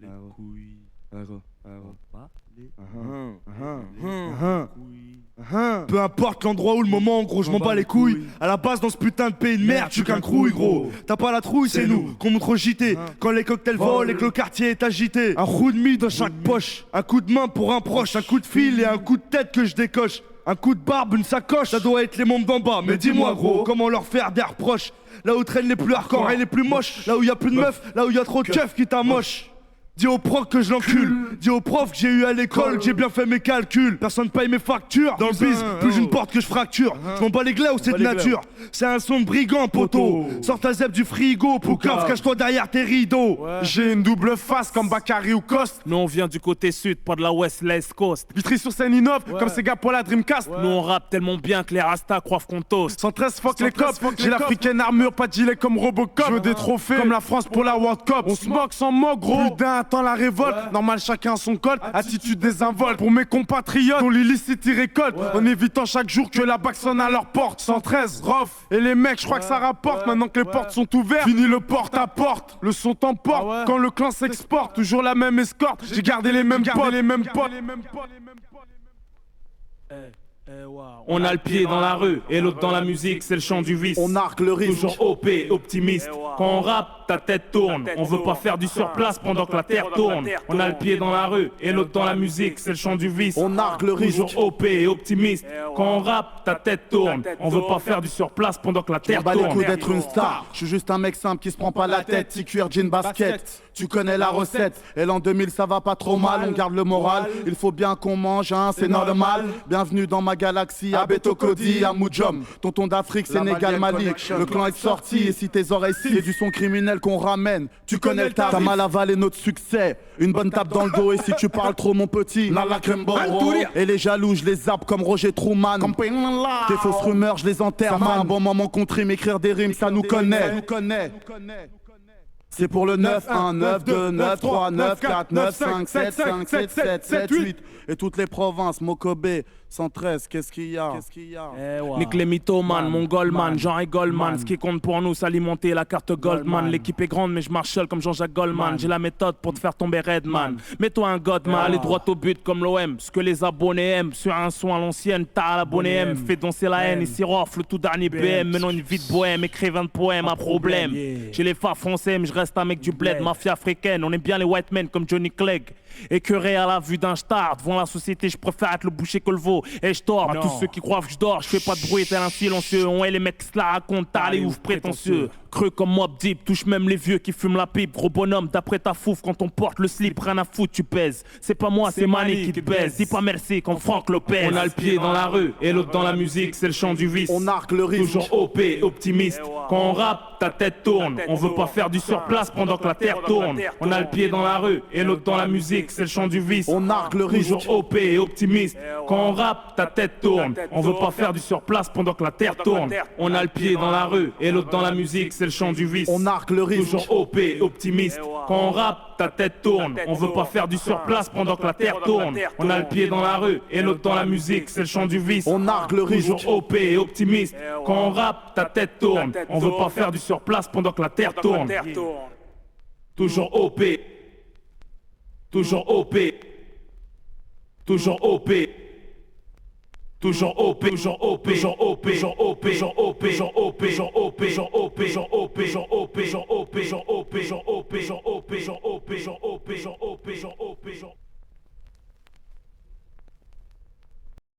bat les couilles. Peu importe l'endroit ou le moment, gros, je m'en bats les couilles. À la base, dans ce putain de pays de merde, je suis qu'un crouille, gros. T'as pas la trouille, c'est nous qu'on montre au JT. Quand les cocktails volent et que le quartier est agité. Un roux de mie dans chaque poche. Un coup de main pour un proche. Un coup de fil et un coup de tête que je décoche. Un coup de barbe, une sacoche. Ça doit être les membres d'en bas. Mais dis-moi, gros, comment leur faire des reproches? Là où traînent les plus hardcore et les plus moches. Là où y a plus de meufs. Là où y a trop de keufs qui t'amochent. Dis au prof que je l'encule. Dis au prof que j'ai eu à l'école, que j'ai bien fait mes calculs. Personne paye mes factures. Dans le biz, plus une porte que je fracture. Je m'en bats les glaus, c'est de nature. C'est un son de brigand, poteau. Sors ta zèbre du frigo, Poucave, cache-toi derrière tes rideaux. J'ai une double face comme Bakary ou Coste. Nous on vient du côté sud, pas de la West Coast. Vitry sur scène innove, comme ces gars pour la Dreamcast. Nous on rappe tellement bien que les Rastas croient qu'on toast. 113 fuck les cops, j'ai l'africaine armure, pas de gilet comme Robocop. Je veux des trophées comme la France pour la World Cup. On se moque sans moque, gros. Plus d'un attend la révolte. Normal, chacun son code, attitude désinvolte. Pour mes compatriotes, dont l'illicite y récolte. En évitant chaque jour que la bague sonne à leur porte. 113, rof. Et les mecs, je crois que ça rapporte. Maintenant que les portes sont ouvertes, fini le porte à porte. Le son t'emporte quand le clan s'exporte. Toujours la même escorte. J'ai gardé les mêmes potes. On a le pied dans la rue et l'autre dans la musique, c'est le chant du vice. On arque le risque. Toujours OP, optimiste. Quand on rappe, ta tête tourne. On veut pas faire du surplace pendant que la terre tourne. On a le pied dans la rue et l'autre dans la musique, c'est le chant du vice. On arque le risque. Toujours OP, optimiste. Quand on rappe, ta tête tourne. On veut pas faire du surplace pendant que la terre Bats les tourne. couilles d'être une star. Je suis juste un mec simple qui se prend pas la tête. Petit cuir, jean, basket. Tu connais la recette. Et l'an 2000 ça va pas trop mal. On garde le moral. Il faut bien qu'on mange, hein, c'est normal. Bienvenue dans ma galaxie. À Beto Cody, à Moudjom. Tonton d'Afrique, Sénégal, Mali. Le clan est sorti. Et si tes oreilles c'est du son criminel qu'on ramène. Tu connais le tarif. T'as mal avalé notre succès. Une bonne tape dans le dos. Et si tu parles trop, mon petit, la crème borro. Et les jaloux, je les zappe comme Roger Truman. Tes fausses rumeurs, je les enterre. Ça un bon moment qu'on trime, écrire des rimes, ça nous connaît. C'est pour le 9, 1, 9, 2, 9, 3, 9, 4, 9, 5, 7, 5, 7, 7, 7, 8. Et toutes les provinces, Mokobé, 113, qu'est-ce qu'il y a? Nick les mythomanes, mon Goldman, Jean et Goldman. Ce qui compte pour nous, c'est alimenter la carte Goldman. L'équipe est grande, mais je marche seul comme Jean-Jacques Goldman. J'ai la méthode pour te faire tomber Redman. Mets-toi un Godman, allez droit au but comme l'OM. Ce que les abonnés aiment, sur un son à l'ancienne, t'as l'abonné M. Fais danser la haine, ici rofle tout dernier BM. Menons une vie de bohème, écrivain de poèmes à problème. J'ai les phares français, mais je reste un mec du bled. Mafia africaine, on aime bien les white men comme Johnny Clegg. Écœuré à la vue d'un star, devant la société, je préfère être le boucher que le veau. Et je dors, à tous ceux qui croient que je dors, je fais pas de bruit, tel un silencieux. On est les mecs qui se la racontent, t'as les ouf prétentieux. Creux comme Mob Deep, touche même les vieux qui fument la pipe. Gros bonhomme, d'après ta fouf, quand on porte le slip, rien à foutre, tu pèses. C'est pas moi, c'est Mani qui te baise. Dis pas merci comme Franck Lopez. On a le pied dans la rue et l'autre dans la musique, c'est le chant du vice. On arque le risque. Toujours OP, optimiste. Quand on rappe, ta tête tourne. On veut pas faire du surplace pendant que la terre tourne. On a le pied dans la rue et l'autre dans la musique, c'est le chant du vice. On arque le risque. Toujours OP, optimiste. Quand on rappe, ta tête tourne. On veut pas faire du surplace pendant que la terre tourne. On a le pied dans la rue et l'autre dans la musique, c'est le chant du vice. On arque le risque. Toujours OP, optimiste. Quand on rappe, ta tête tourne. On veut pas faire du surplace pendant que la terre tourne. On a le pied dans la rue et l'autre dans la musique, c'est le chant du vice. On arque le risque. Toujours OP, optimiste. Quand on rappe, ta tête tourne. On veut pas faire du surplace pendant que la terre tourne. Toujours OP. Toujours OP. Toujours OP. Toujours OP, toujours OP, toujours OP, toujours OP, toujours OP, toujours OP, toujours OP, toujours OP, toujours OP, toujours OP, toujours OP, toujours OP, toujours OP, toujours OP, toujours OP, toujours OP, toujours OP, toujours OP, toujours OP, toujours OP.